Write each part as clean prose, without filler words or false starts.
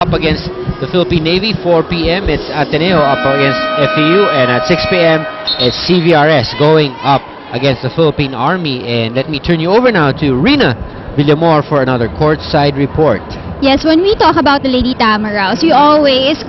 up against the Philippine Navy. 4 p.m. it's Ateneo up against FEU, and at 6 p.m. it's CVRS going up against the Philippine Army. And let me turn you over now to Rina Villamor for another courtside report. Yes, when we talk about the Lady Tamaraws, we always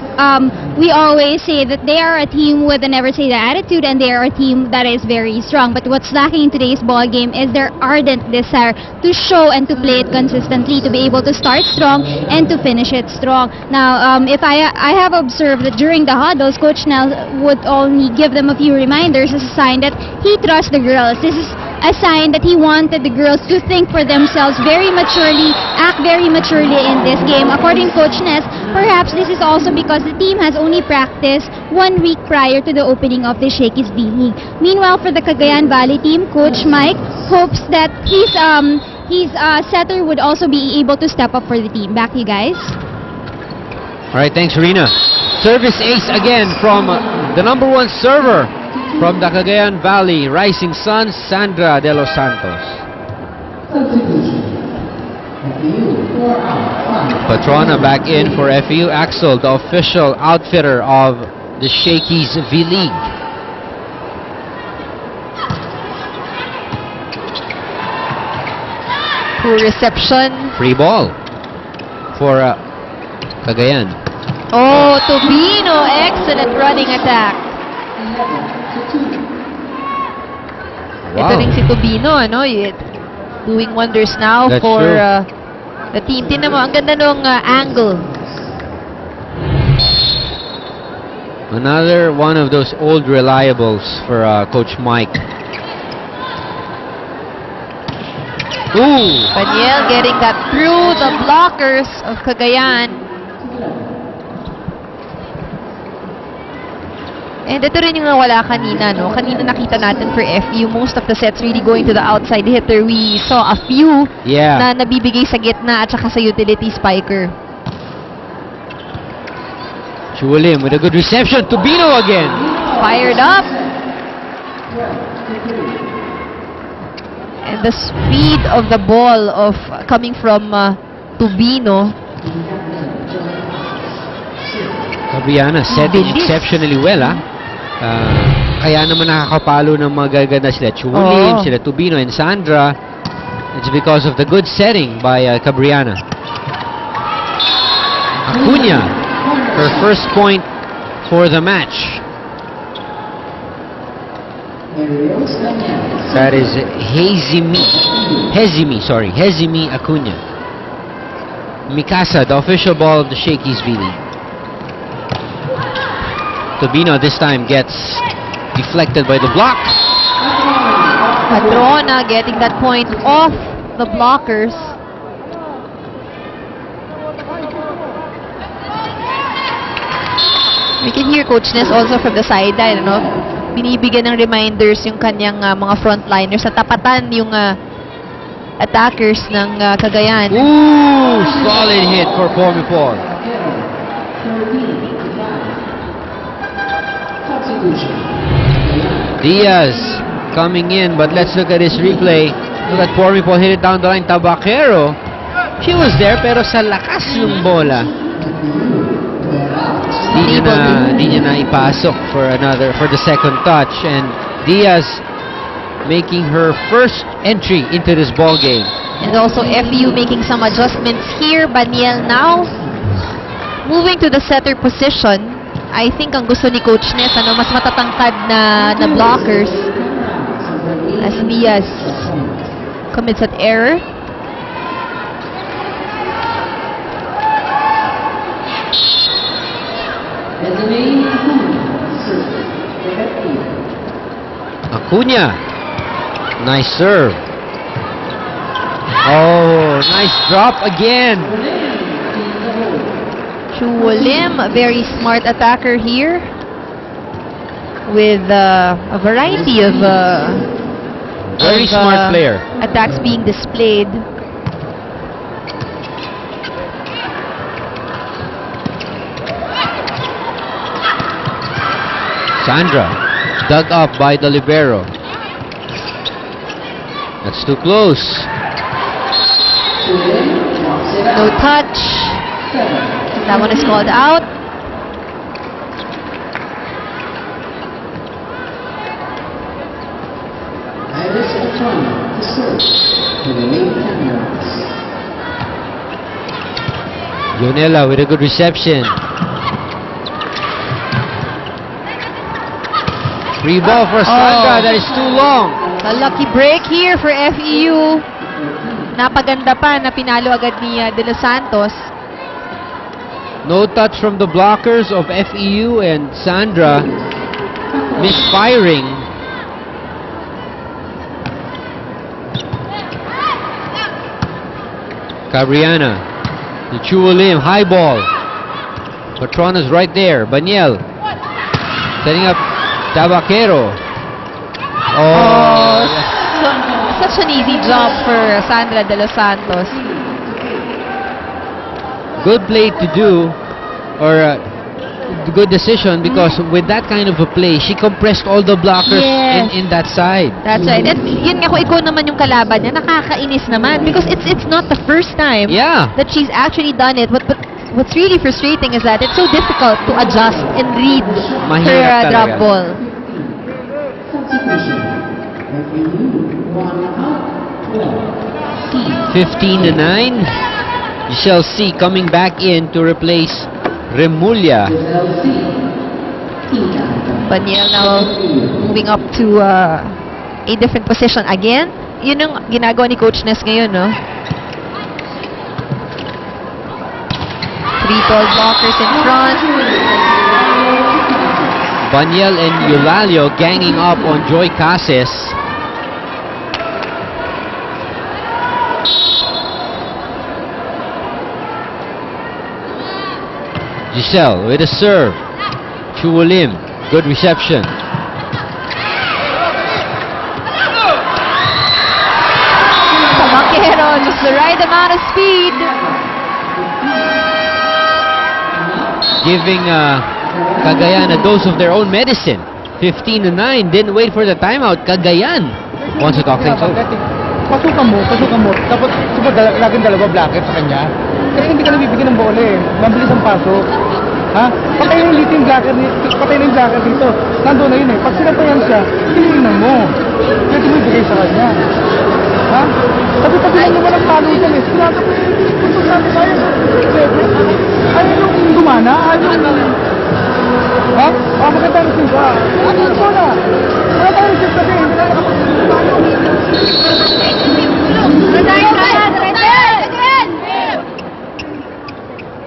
say that they are a team with a never say die attitude, and they are a team that is very strong. But what's lacking in today's ball game is their ardent desire to show and to play it consistently, to be able to start strong and to finish it strong. Now, if I have observed that during the huddles, Coach Nel would only give them a few reminders as a sign that he trusts the girls. This is a sign that he wanted the girls to think for themselves very maturely, act very maturely in this game. According to Coach Ness, perhaps this is also because the team has only practiced 1 week prior to the opening of the Shakey's B-League. Meanwhile, for the Cagayan Valley team, Coach Mike hopes that his setter would also be able to step up for the team. Back to you guys. All right, thanks, Rina. Service ace again from the #1 server from the Cagayan Valley Rising Sun, Sandra De Los Santos. Patrona back in for FEU. Axel, the official outfitter of the Shakey's V-League. Poor reception. Free ball for Cagayan. Oh, Tobino, excellent running attack. Wow. Ito rin si Tobino, ano, doing wonders now. That's for true. The team. Tingnan mo, ang ganda nung angle. Another one of those old reliables for Coach Mike. Ooh! Paniel getting that through the blockers of Cagayan. And ito rin yung nawala kanina, no? Kanina nakita natin for FEU, most of the sets really going to the outside hitter. We saw a few na nabibigay sa gitna at saka sa utility spiker. Chulim with a good reception. Tobino again. Fired up. And the speed of the ball of coming from Tobino. Cabriana setting exceptionally well, kaya naman nakakapalo ng magaganda sila Chulim, sila Tobino and Sandra. It's because of the good setting by Cabriana. Acuna, her first point for the match. That is Hezimi Acuna. Mikasa, the official ball of the Shakey's V-League. Tobino this time gets deflected by the block. Patrona getting that point off the blockers. We can hear Coach Ness also from the sideline, no? Binibigyan ng reminders yung kanyang mga frontliners na tapatan yung attackers ng Cagayan. Ooh, solid hit for Formipol. Diaz coming in, but let's look at his replay. Look at Formipol, hit it down the line. Tabacero, she was there pero sa lakas yung bola. Di niya na ipasok for the second touch, and Diaz making her first entry into this ball game. And also FEU making some adjustments here. Baniel now moving to the setter position. I think ang gusto ni Coach Ness, mas matatangkad na blockers as Diaz commits an error. Acuna, nice serve. Oh, nice drop again. Chulim, a very smart attacker here with a variety of very smart player. Attacks being displayed. Sandra dug up by the libero. That's too close. No touch. That one is called out. Iris Patrona to serve for the Lady Tamarals. Yonela with a good reception. Free ball for Sandra. That is too long. A lucky break here for FEU. Napaganda pa na pinalo agad ni De Los Santos. No touch from the blockers of FEU, and Sandra misfiring. Cabriana to Chua Lim, high ball. Patrona's right there. Baniel setting up Tabaquero. Oh, Such an easy job for Sandra De Los Santos. good play to do, or good decision, because with that kind of a play, she compressed all the blockers Yes. in that side. That's right. And yun nga, kung ikaw naman yung kalaban niya, nakakainis naman. Because it's not the first time Yeah. that she's actually done it. But what's really frustrating is that it's so difficult to adjust and read Mahirap her drop talaga. ball. Substitution. FEU 1 out 12. 15-9. Michelle C coming back in to replace Remulla. LC. Ika. Baniel now moving up to a different position again. Yun yung ginagawa ni Coach Ness ngayon, no? 3 tall blockers in front. Baniel and Eulalio ganging up on Joy Cases. Giselle with a serve. Chua Lim, good reception. Tabaquero, just the right amount of speed. Giving Cagayan a dose of their own medicine. 15-9, didn't wait for the timeout. Cagayan wants to talk things over. Pasukan mo. Dapat, laging dalawa blocker sa kanya. Kasi hindi ka nabibigyan ng bola eh. Mabilis ang pasok. Ha? Patay na yung blocker dito. Nandun na yun eh. Pag sinapayan siya, kininan mo. Pwede mo ibigay sa kanya. Ha? Sabi lang naman ang palo dyan eh. Sinabi ko eh, puntos natin tayo. Ayaw yung gumana? Ayaw yung... Ha? Maganda rin siya. Ano yung bola? Maganda rin siya kasi. Hindi na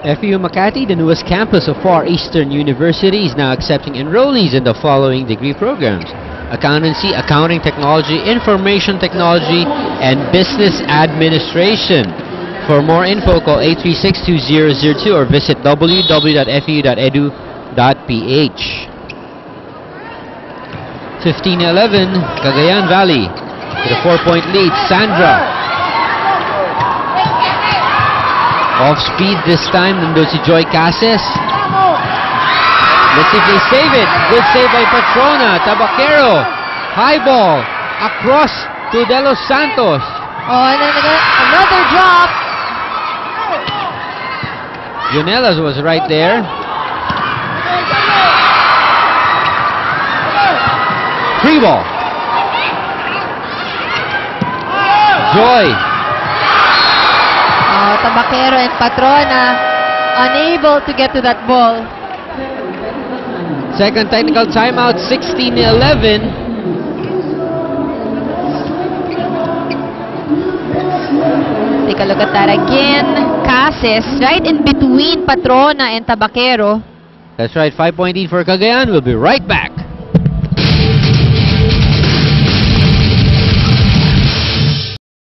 FEU Makati, the newest campus of Far Eastern University, is now accepting enrollees in the following degree programs: Accountancy, Accounting Technology, Information Technology, and Business Administration. For more info, call 836-2002 or visit www.feu.edu.ph. 15-11, Cagayan Valley with a 4-point lead. Sandra off speed this time, nandun si Joy Cases. Let's see if they save it. Good save by Patrona. Tabaquero, high ball across to De Los Santos. Oh, and then another drop. Yunelas was right there. Free ball. Joy. Tabaquero and Patrona unable to get to that ball. Second technical timeout, 16-11. Take a look at that again. Cases right in between Patrona and Tabaquero. That's right, 5-point lead for Cagayan. We'll be right back.